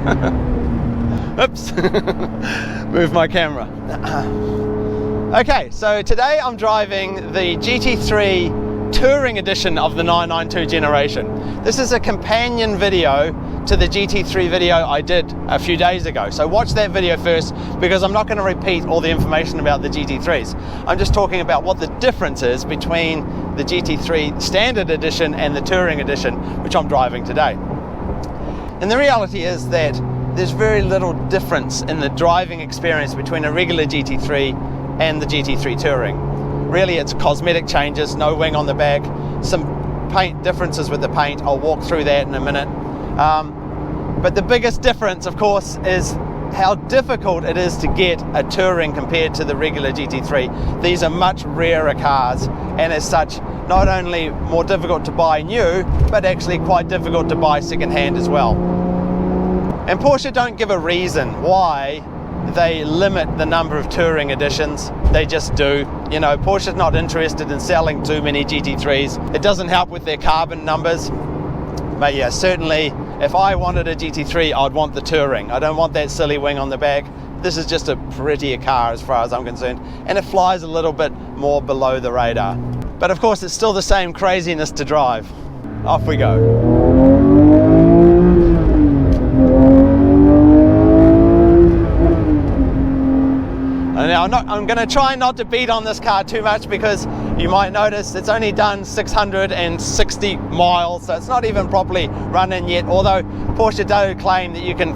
Oops, move my camera. Okay, so today I'm driving the GT3 Touring edition of the 992 generation. This is a companion video to the GT3 video I did a few days ago. So watch that video first, because I'm not going to repeat all the information about the GT3s. I'm just talking about what the difference is between the GT3 Standard Edition and the Touring Edition, which I'm driving today. And the reality is that there's very little difference in the driving experience between a regular GT3 and the GT3 Touring. Really, it's cosmetic changes, no wing on the back, some paint differences with the paint. I'll walk through that in a minute. But the biggest difference, of course, is how difficult it is to get a Touring compared to the regular GT3. These are much rarer cars, and as such, not only more difficult to buy new, but actually quite difficult to buy second-hand as well. And Porsche don't give a reason why they limit the number of Touring editions. They just do. You know, Porsche's not interested in selling too many GT3s. It doesn't help with their carbon numbers. But yeah, certainly if I wanted a GT3, I'd want the Touring. I don't want that silly wing on the back. This is just a prettier car as far as I'm concerned, and it flies a little bit more below the radar. But of course, it's still the same craziness to drive. Off we go. And now I'm going to try not to beat on this car too much, because you might notice it's only done 660 miles, so it's not even properly running yet, although Porsche do claim that you can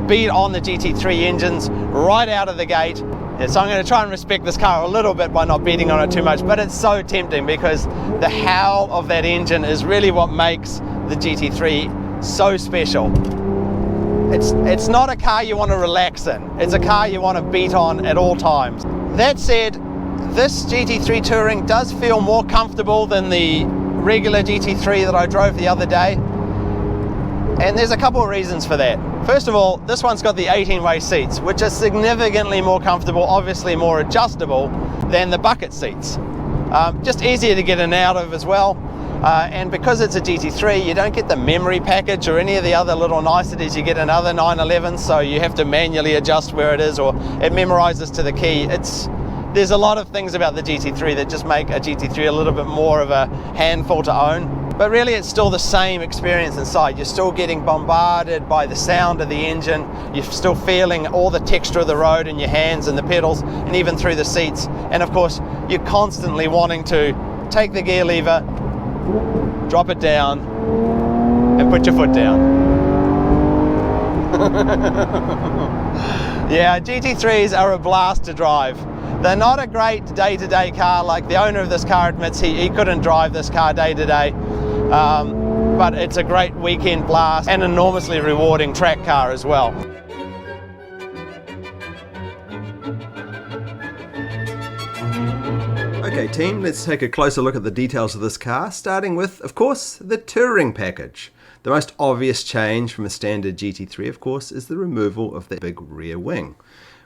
beat on the GT3 engines right out of the gate. Yeah, so I'm going to try and respect this car a little bit by not beating on it too much, but it's so tempting because the howl of that engine is really what makes the GT3 so special. It's not a car you want to relax in. It's a car you want to beat on at all times. That said, this GT3 Touring does feel more comfortable than the regular GT3 that I drove the other day. And there's a couple of reasons for that. First of all, this one's got the 18-way seats, which are significantly more comfortable, obviously more adjustable than the bucket seats. Just easier to get in and out of as well. And because it's a GT3, you don't get the memory package or any of the other little niceties you get in other 911s, so you have to manually adjust where it is, or it memorizes to the key. There's a lot of things about the GT3 that just make a GT3 a little bit more of a handful to own. But really, it's still the same experience inside. You're still getting bombarded by the sound of the engine. You're still feeling all the texture of the road in your hands and the pedals, and even through the seats. And of course, you're constantly wanting to take the gear lever, drop it down, and put your foot down. Yeah, GT3s are a blast to drive. They're not a great day-to-day car. Like the owner of this car admits he couldn't drive this car day-to-day. But it's a great weekend blast and enormously rewarding track car as well. Okay team, let's take a closer look at the details of this car, starting with, of course, the Touring package. The most obvious change from a standard GT3, of course, is the removal of the big rear wing,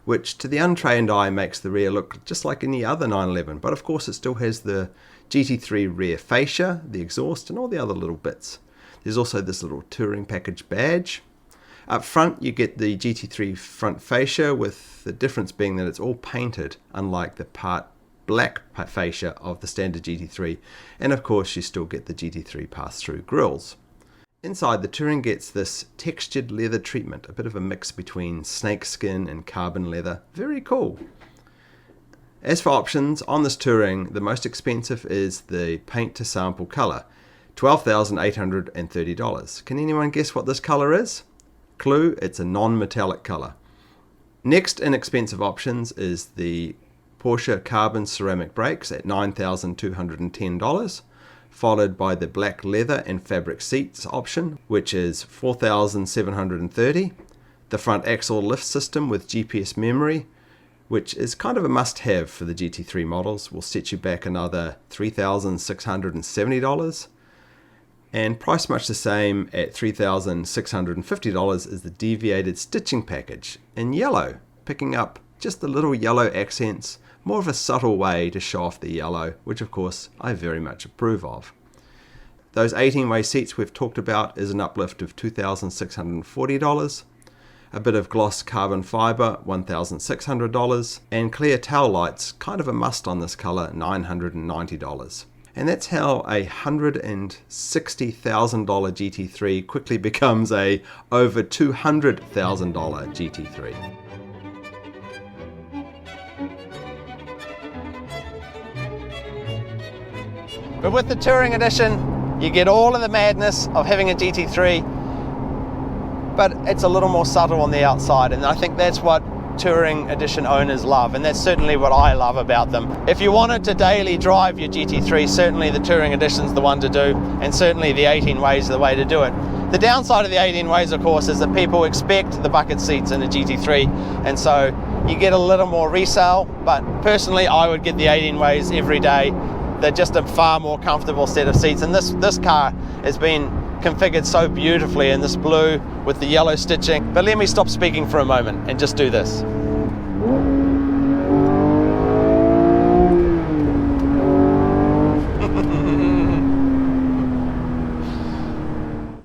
which to the untrained eye makes the rear look just like any other 911, but of course it still has the GT3 rear fascia, the exhaust, and all the other little bits. There's also this little Touring package badge. Up front you get the GT3 front fascia, with the difference being that it's all painted, unlike the part black fascia of the standard GT3, and of course you still get the GT3 pass-through grills. Inside, the Touring gets this textured leather treatment, a bit of a mix between snakeskin and carbon leather. Very cool. As for options, on this Touring, the most expensive is the paint to sample colour, $12,830. Can anyone guess what this colour is? Clue, it's a non-metallic colour. Next in expensive options is the Porsche carbon ceramic brakes at $9,210. Followed by the black leather and fabric seats option, which is $4,730. The front axle lift system with GPS memory, which is kind of a must-have for the GT3 models, will set you back another $3,670. And priced much the same at $3,650 is the deviated stitching package in yellow, picking up just the little yellow accents, more of a subtle way to show off the yellow, which of course I very much approve of. Those 18-way seats we've talked about is an uplift of $2,640. a bit of gloss carbon fiber, $1,600, and clear tail lights, kind of a must on this color, $990. And that's how a $160,000 GT3 quickly becomes a over $200,000 GT3. But with the Touring Edition, you get all of the madness of having a GT3, but it's a little more subtle on the outside, and I think that's what Touring Edition owners love, and that's certainly what I love about them. If you wanted to daily drive your GT3, certainly the Touring Edition's the one to do, and certainly the 18 ways is the way to do it. The downside of the 18 ways, of course, is that people expect the bucket seats in a GT3, and so you get a little more resale, but personally I would get the 18 ways every day. They're just a far more comfortable set of seats, and this car has been configured so beautifully in this blue with the yellow stitching. But let me stop speaking for a moment and just do this.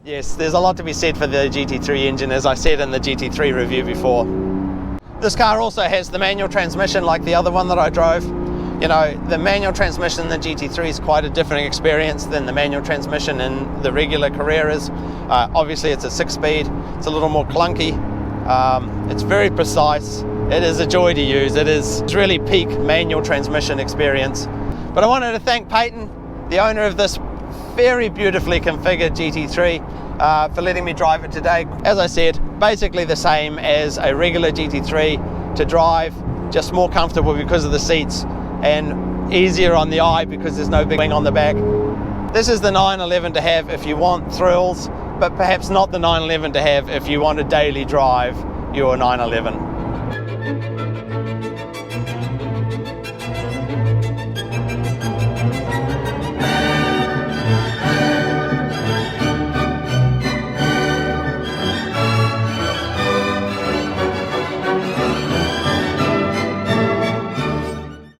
Yes, there's a lot to be said for the GT3 engine, as I said in the GT3 review before. This car also has the manual transmission like the other one that I drove. You know, the manual transmission in the GT3 is quite a different experience than the manual transmission in the regular Carreras. Obviously it's a 6-speed, it's a little more clunky, it's very precise, it is a joy to use, it's really peak manual transmission experience. But I wanted to thank Peyton, the owner of this very beautifully configured GT3, for letting me drive it today. As I said, basically the same as a regular GT3 to drive, just more comfortable because of the seats, and easier on the eye because there's no big wing on the back. This is the 911 to have if you want thrills, but perhaps not the 911 to have if you want to daily drive your 911.